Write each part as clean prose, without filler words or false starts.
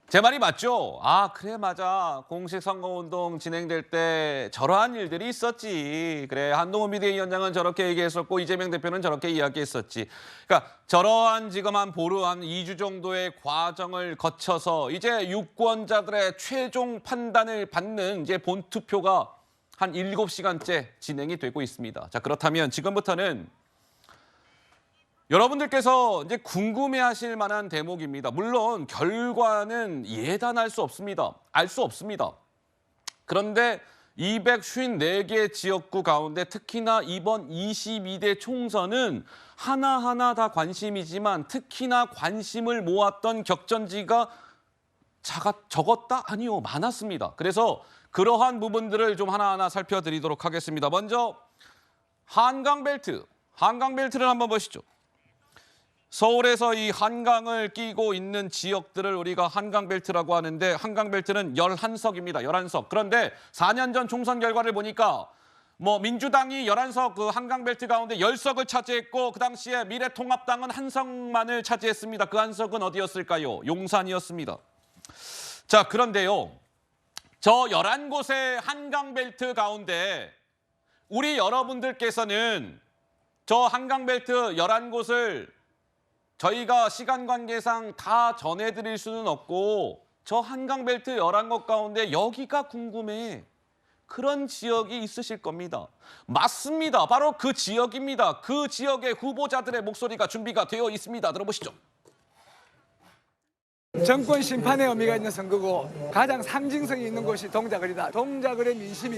제 말이 맞죠? 아, 그래, 맞아. 공식 선거운동 진행될 때 저러한 일들이 있었지. 그래, 한동훈 비대위원장은 저렇게 얘기했었고 이재명 대표는 저렇게 이야기했었지. 그러니까 저러한 지금 한 보름, 한 2주 정도의 과정을 거쳐서 이제 유권자들의 최종 판단을 받는 이제 본투표가 한 7시간째 진행이 되고 있습니다. 자, 그렇다면 지금부터는 여러분들께서 이제 궁금해하실 만한 대목입니다. 물론 결과는 예단할 수 없습니다. 알 수 없습니다. 그런데 254개 지역구 가운데 특히나 이번 22대 총선은 하나하나 다 관심이지만 특히나 관심을 모았던 격전지가 적었다? 아니요, 많았습니다. 그래서 그러한 부분들을 좀 하나하나 살펴드리도록 하겠습니다. 먼저 한강벨트를 한번 보시죠. 서울에서 이 한강을 끼고 있는 지역들을 우리가 한강벨트라고 하는데 한강벨트는 11석입니다. 11석. 그런데 4년 전 총선 결과를 보니까 민주당이 11석 그 한강벨트 가운데 10석을 차지했고 그 당시에 미래통합당은 한 석만을 차지했습니다. 그 한 석은 어디였을까요? 용산이었습니다. 자, 그런데요. 저 11곳의 한강벨트 가운데 우리 여러분들께서는 저 한강벨트 11곳을 저희가 시간 관계상 다 전해드릴 수는 없고 저 한강벨트 11곳 가운데 여기가 궁금해. 그런 지역이 있으실 겁니다. 맞습니다. 바로 그 지역입니다. 그 지역의 후보자들의 목소리가 준비가 되어 있습니다. 들어보시죠. 정권 심판의 의미가 있는 선거고 가장 상징성이 있는 곳이 동작을이다. 동작을의 민심이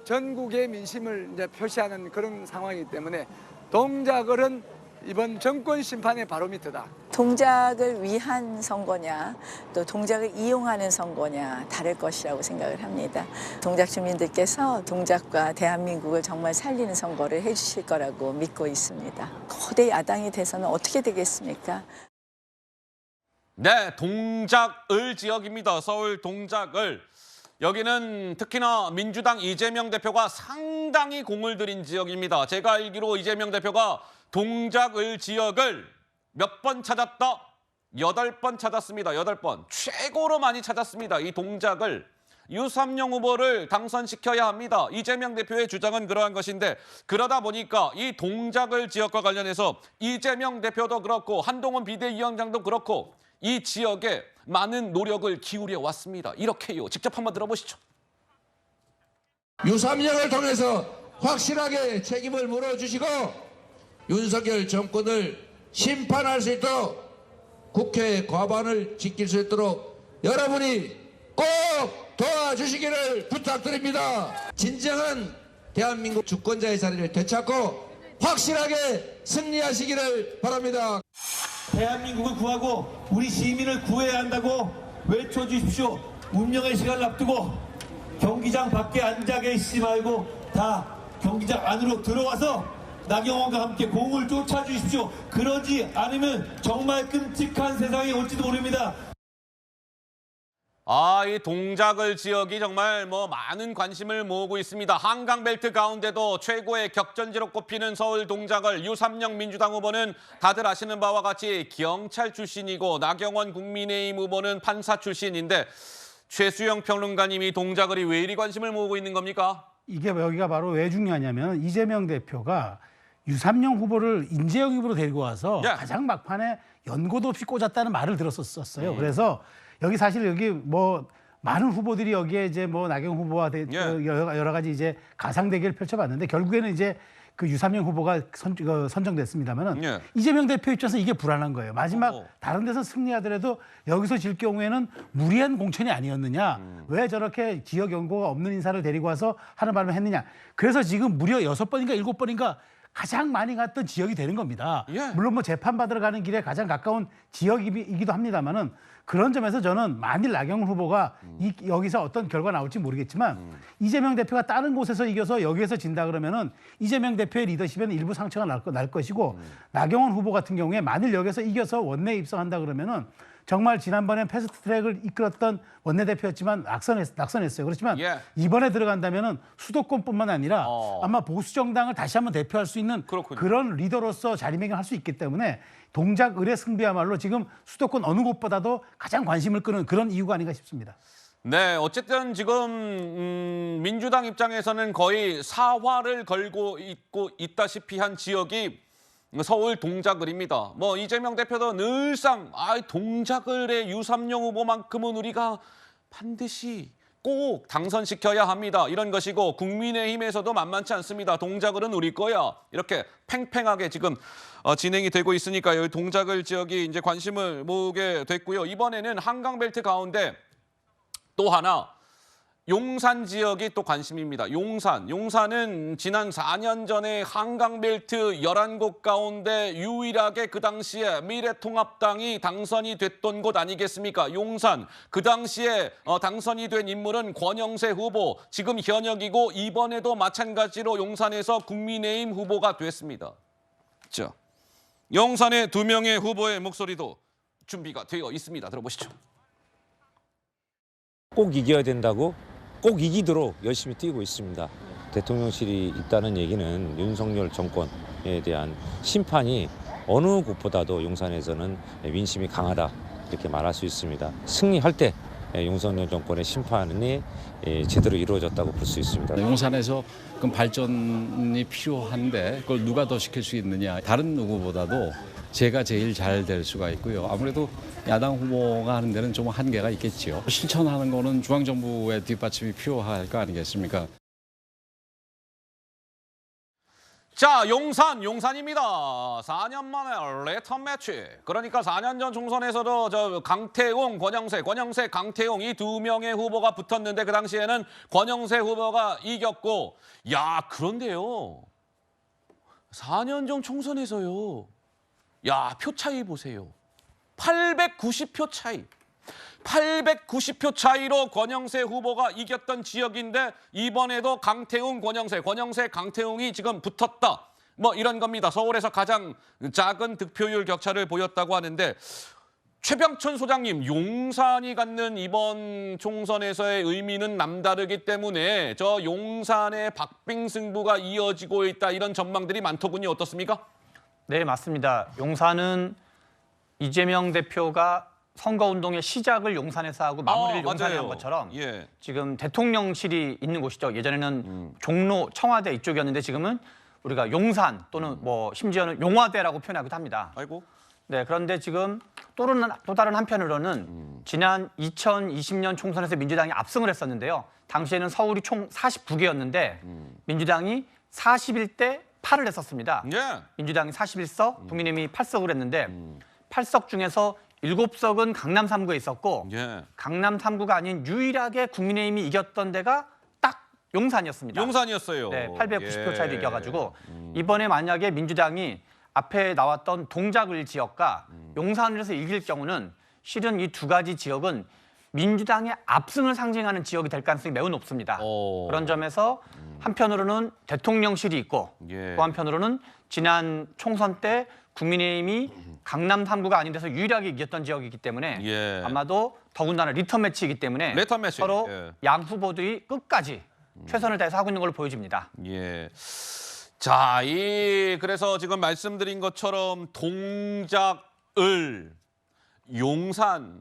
전국의 민심을 이제 표시하는 그런 상황이기 때문에 동작을은 이번 정권 심판의 바로미터다. 동작을 위한 선거냐 또 동작을 이용하는 선거냐 다를 것이라고 생각을 합니다. 동작 주민들께서 동작과 대한민국을 정말 살리는 선거를 해주실 거라고 믿고 있습니다. 거대 야당이 돼서는 어떻게 되겠습니까? 네, 동작을 지역입니다. 서울 동작을. 여기는 특히나 민주당 이재명 대표가 상당히 공을 들인 지역입니다. 제가 알기로 이재명 대표가 동작을 지역을 몇 번 찾았다? 8번 찾았습니다. 8번. 최고로 많이 찾았습니다. 이 동작을. 유삼영 후보를 당선시켜야 합니다. 이재명 대표의 주장은 그러한 것인데 그러다 보니까 이 동작을 지역과 관련해서 이재명 대표도 그렇고 한동훈 비대위원장도 그렇고 이 지역에 많은 노력을 기울여 왔습니다. 이렇게요. 직접 한번 들어보시죠. 유삼영을 통해서 확실하게 책임을 물어주시고 윤석열 정권을 심판할 수 있도록 국회 과반을 지킬 수 있도록 여러분이 꼭 도와주시기를 부탁드립니다. 진정한 대한민국 주권자의 자리를 되찾고 확실하게 승리하시기를 바랍니다. 대한민국을 구하고 우리 시민을 구해야 한다고 외쳐주십시오. 운명의 시간을 앞두고 경기장 밖에 앉아 계시지 말고 다 경기장 안으로 들어와서 나경원과 함께 공을 쫓아주십시오. 그러지 않으면 정말 끔찍한 세상이 올지도 모릅니다. 이 동작을 지역이 정말 많은 관심을 모으고 있습니다. 한강벨트 가운데도 최고의 격전지로 꼽히는 서울 동작을 유삼영 민주당 후보는 다들 아시는 바와 같이 경찰 출신이고 나경원 국민의힘 후보는 판사 출신인데 최수영 평론가님이 동작을이 왜 이리 관심을 모으고 있는 겁니까? 이게 여기가 바로 왜 중요하냐면 이재명 대표가 유삼영 후보를 인재영 후보로 데리고 와서 가장 막판에 연고도 없이 꽂았다는 말을 들었었어요. 그래서 여기 사실 여기 많은 후보들이 여기에 이제 나경원 후보와 여러 가지 이제 가상 대결을 펼쳐봤는데 결국에는 이제 그 유삼영 후보가 선정됐습니다만은 이재명 대표 입장에서 이게 불안한 거예요. 마지막 다른 데서 승리하더라도 여기서 질 경우에는 무리한 공천이 아니었느냐. 왜 저렇게 지역 연고가 없는 인사를 데리고 와서 하는 바람을 했느냐. 그래서 지금 무려 6번인가 7번인가 가장 많이 갔던 지역이 되는 겁니다. 물론 재판받으러 가는 길에 가장 가까운 지역이기도 합니다만은 그런 점에서 저는 만일 나경원 후보가 여기서 어떤 결과 나올지 모르겠지만 이재명 대표가 다른 곳에서 이겨서 여기에서 진다 그러면은 이재명 대표의 리더십에는 일부 상처가 날 것이고 나경원 후보 같은 경우에 만일 여기서 이겨서 원내에 입성한다 그러면은 정말 지난번엔 패스트트랙을 이끌었던 원내대표였지만 낙선했어요. 그렇지만 예. 이번에 들어간다면은 수도권뿐만 아니라 아마 보수 정당을 다시 한번 대표할 수 있는 그렇군요. 그런 리더로서 자리매김할 수 있기 때문에 동작 의뢰 승부야말로 지금 수도권 어느 곳보다도 가장 관심을 끄는 그런 이유가 아닌가 싶습니다. 네, 어쨌든 지금 민주당 입장에서는 거의 사활을 걸고 있다시피 한 지역이 서울 동작을입니다. 뭐 이재명 대표도 늘상 동작을의 유삼용 후보만큼은 우리가 반드시 꼭 당선시켜야 합니다. 이런 것이고 국민의힘에서도 만만치 않습니다. 동작을은 우리 거야. 이렇게 팽팽하게 지금 진행이 되고 있으니까 여기 동작을 지역이 이제 관심을 모으게 됐고요. 이번에는 한강벨트 가운데 또 하나 용산 지역이 또 관심입니다. 용산은 지난 4년 전에 한강벨트 11곳 가운데 유일하게 그 당시에 미래통합당이 당선이 됐던 곳 아니겠습니까? 용산. 그 당시에 당선이 된 인물은 권영세 후보, 지금 현역이고 이번에도 마찬가지로 용산에서 국민의힘 후보가 됐습니다. 자, 용산의 2명의 후보의 목소리도 준비가 되어 있습니다. 들어보시죠. 꼭 이겨야 된다고 꼭 이기도록 열심히 뛰고 있습니다. 대통령실이 있다는 얘기는 윤석열 정권에 대한 심판이 어느 곳보다도 용산에서는 민심이 강하다 이렇게 말할 수 있습니다. 승리할 때 윤석열 정권의 심판이 제대로 이루어졌다고 볼 수 있습니다. 용산에서 그 발전이 필요한데 그걸 누가 더 시킬 수 있느냐. 다른 누구보다도 제가 제일 잘 될 수가 있고요. 아무래도 야당 후보가 하는 데는 좀 한계가 있겠지요. 실천하는 거는 중앙정부의 뒷받침이 필요할 거 아니겠습니까? 자, 용산입니다. 4년 만에 리턴 매치. 그러니까 4년 전 총선에서도 저 강태웅, 권영세, 강태웅 이 2명의 후보가 붙었는데 그 당시에는 권영세 후보가 이겼고, 야, 그런데요. 4년 전 총선에서요. 야, 표 차이 보세요. 890표 차이. 890표 차이로 권영세 후보가 이겼던 지역인데 이번에도 강태웅, 권영세, 강태웅이 지금 붙었다. 뭐 이런 겁니다. 서울에서 가장 작은 득표율 격차를 보였다고 하는데 최병천 소장님, 용산이 갖는 이번 총선에서의 의미는 남다르기 때문에 저 용산의 박빙승부가 이어지고 있다. 이런 전망들이 많더군요. 어떻습니까? 네, 맞습니다. 용산은 이재명 대표가 선거운동의 시작을 용산에서 하고 마무리를 용산에 한 것처럼 예. 지금 대통령실이 있는 곳이죠. 예전에는 종로, 청와대 이쪽이었는데 지금은 우리가 용산 또는 뭐 심지어는 용화대라고 표현하기도 합니다. 아이고. 네, 그런데 지금 또 다른 한편으로는 지난 2020년 총선에서 민주당이 압승을 했었는데요. 당시에는 서울이 총 49개였는데 민주당이 41대 8을 했었습니다. 예. 민주당이 41석, 국민의힘이 8석을 했는데 8석 중에서 7석은 강남 3구에 있었고 예. 강남 3구가 아닌 유일하게 국민의힘이 이겼던 데가 딱 용산이었습니다. 용산이었어요. 네, 890표 예. 차이로 이겨가지고 이번에 만약에 민주당이 앞에 나왔던 동작을 지역과 용산에서 이길 경우는 실은 이 두 가지 지역은 민주당의 압승을 상징하는 지역이 될 가능성이 매우 높습니다. 그런 점에서 한편으로는 대통령실이 있고 예. 또 한편으로는 지난 총선 때 국민의힘이 강남 3구가 아닌 데서 유일하게 이겼던 지역이기 때문에 예. 아마도 더군다나 리턴 매치이기 때문에 리턴 매치. 서로 예. 양 후보들이 끝까지 최선을 다해서 하고 있는 걸로 보여집니다. 예. 자, 그래서 지금 말씀드린 것처럼 동작을 용산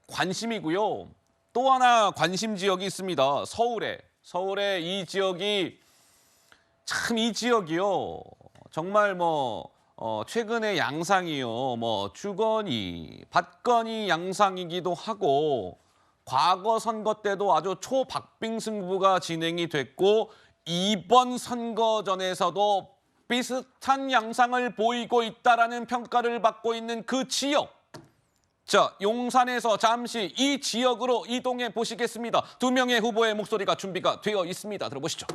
관심이고요. 또 하나 관심 지역이 있습니다. 서울에 이 지역이 참 이 지역이요. 정말 최근의 양상이요. 주거니, 받거니 양상이기도 하고 과거 선거 때도 아주 초박빙승부가 진행이 됐고 이번 선거전에서도 비슷한 양상을 보이고 있다라는 평가를 받고 있는 그 지역. 자, 용산에서 잠시 이 지역으로 이동해 보시겠습니다. 2명의 후보의 목소리가 준비가 되어 있습니다. 들어보시죠.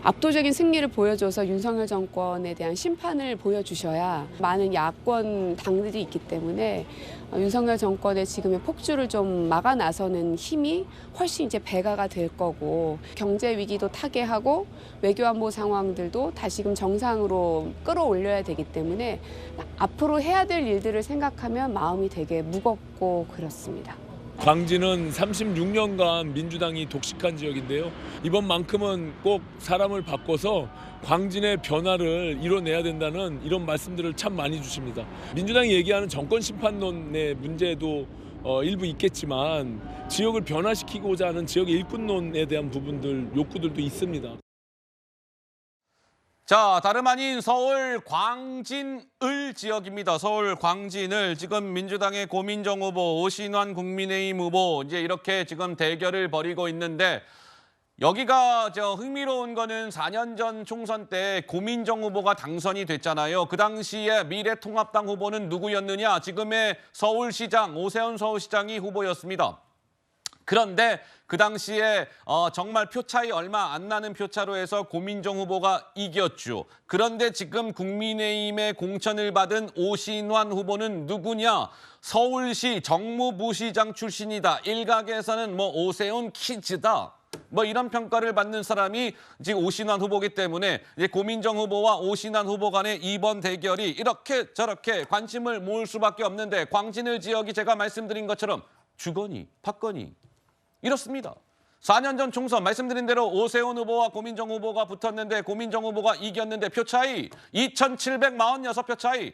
압도적인 승리를 보여줘서 윤석열 정권에 대한 심판을 보여주셔야 많은 야권 당들이 있기 때문에 윤석열 정권의 지금의 폭주를 좀 막아 나서는 힘이 훨씬 이제 배가가 될 거고 경제 위기도 타개하고 외교안보 상황들도 다시금 정상으로 끌어올려야 되기 때문에 앞으로 해야 될 일들을 생각하면 마음이 되게 무겁고 그렇습니다. 광진은 36년간 민주당이 독식한 지역인데요. 이번만큼은 꼭 사람을 바꿔서 광진의 변화를 이뤄내야 된다는 이런 말씀들을 참 많이 주십니다. 민주당이 얘기하는 정권 심판론의 문제도 일부 있겠지만 지역을 변화시키고자 하는 지역의 일꾼론에 대한 부분들, 욕구들도 있습니다. 자, 다름 아닌 서울 광진을 지역입니다. 서울 광진을 지금 민주당의 고민정 후보, 오신환 국민의힘 후보 이제 이렇게 지금 대결을 벌이고 있는데 여기가 흥미로운 거는 4년 전 총선 때 고민정 후보가 당선이 됐잖아요. 그 당시에 미래통합당 후보는 누구였느냐? 지금의 서울시장, 오세훈 서울시장이 후보였습니다. 그런데 그 당시에 정말 표 차이 얼마 안 나는 표 차로 해서 고민정 후보가 이겼죠. 그런데 지금 국민의힘의 공천을 받은 오신환 후보는 누구냐? 서울시 정무부시장 출신이다. 일각에서는 오세훈 키즈다. 이런 평가를 받는 사람이 지금 오신환 후보이기 때문에 이제 고민정 후보와 오신환 후보 간의 이번 대결이 이렇게 저렇게 관심을 모을 수밖에 없는데 광진을 지역이 제가 말씀드린 것처럼 주거니 박거니 이렇습니다. 4년 전 총선 말씀드린 대로 오세훈 후보와 고민정 후보가 붙었는데 고민정 후보가 이겼는데 표 차이 2,746표 차이.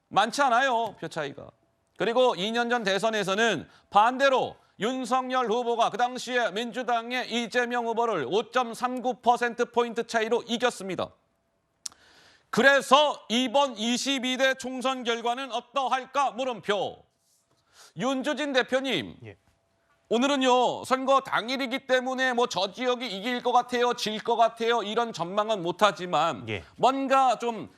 많지 않아요, 표 차이가. 그리고 2년 전 대선에서는 반대로 윤석열 후보가 그 당시에 민주당의 이재명 후보를 5.39%포인트 차이로 이겼습니다. 그래서 이번 22대 총선 결과는 어떠할까 물음표. 윤주진 대표님. 오늘은요 선거 당일이기 때문에 저 지역이 이길 것 같아요, 질 것 같아요 이런 전망은 못하지만 뭔가 좀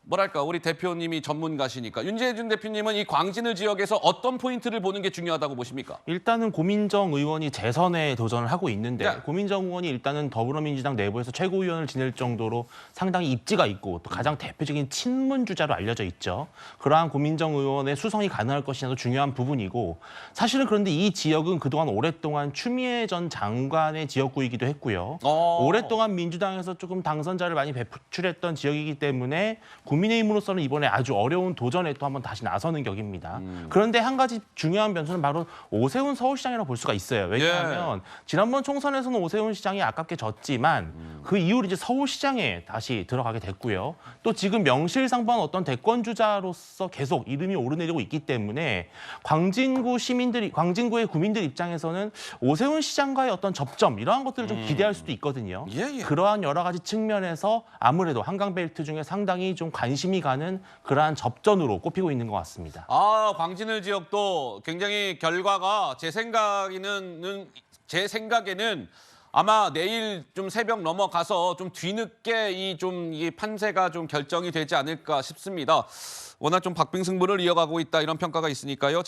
뭐랄까 우리 대표님이 전문가시니까 윤재준 대표님은 이 광진을 지역에서 어떤 포인트를 보는 게 중요하다고 보십니까? 일단은 고민정 의원이 재선에 도전을 하고 있는데 고민정 의원이 일단은 더불어민주당 내부에서 최고위원을 지낼 정도로 상당히 입지가 있고 또 가장 대표적인 친문주자로 알려져 있죠. 그러한 고민정 의원의 수성이 가능할 것이냐도 중요한 부분이고 사실은 그런데 이 지역은 그동안 오랫동안 추미애 전 장관의 지역구이기도 했고요. 오랫동안 민주당에서 조금 당선자를 많이 배출했던 지역이기 때문에 국민의힘으로서는 이번에 아주 어려운 도전에 또 한번 다시 나서는 격입니다. 그런데 한 가지 중요한 변수는 바로 오세훈 서울시장이라고 볼 수가 있어요. 왜냐하면 지난번 총선에서는 오세훈 시장이 아깝게 졌지만 그 이후로 이제 서울시장에 다시 들어가게 됐고요. 또 지금 명실상부한 어떤 대권주자로서 계속 이름이 오르내리고 있기 때문에 광진구의 구민들 입장에서는 오세훈 시장과의 어떤 접점 이러한 것들을 좀 기대할 수도 있거든요. 그러한 여러 가지 측면에서 아무래도 한강벨트 중에 상당히 좀 관심이 가는 그러한 접전으로 꼽히고 있는 것 같습니다. 광진을 지역도 굉장히 결과가 제 생각에는 아마 내일 좀 새벽 넘어가서 좀 뒤늦게 이 판세가 좀 결정이 되지 않을까 싶습니다. 워낙 좀 박빙승부를 이어가고 있다 이런 평가가 있으니까요.